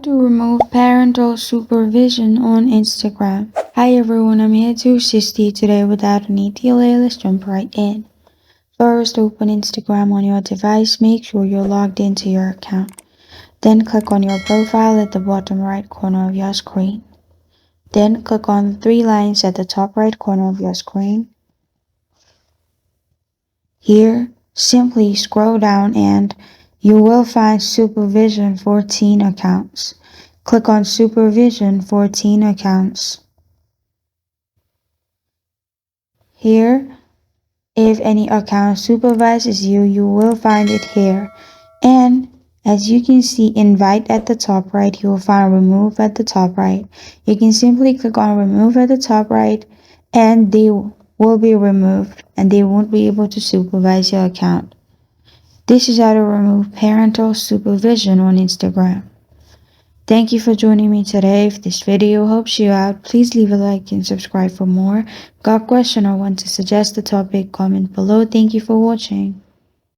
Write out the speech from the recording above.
to remove parental supervision on Instagram. Hi everyone, I'm here to assist you today without any delay. Let's jump right in. First, open Instagram on your device. Make sure you're logged into your account. Then click on your profile at the bottom right corner of your screen. Then click on the three lines at the top right corner of your screen. Here, simply scroll down and you will find Supervision for Teen Accounts. Click on Supervision for Teen Accounts. Here, if any account supervises you, you will find it here. And as you can see, Invite at the top right, you will find Remove at the top right. You can simply click on Remove at the top right and they will be removed and they won't be able to supervise your account. This is how to remove parental supervision on Instagram. Thank you for joining me today. If this video helps you out, please leave a like and subscribe for more. Got a question or want to suggest a topic, comment below. Thank you for watching.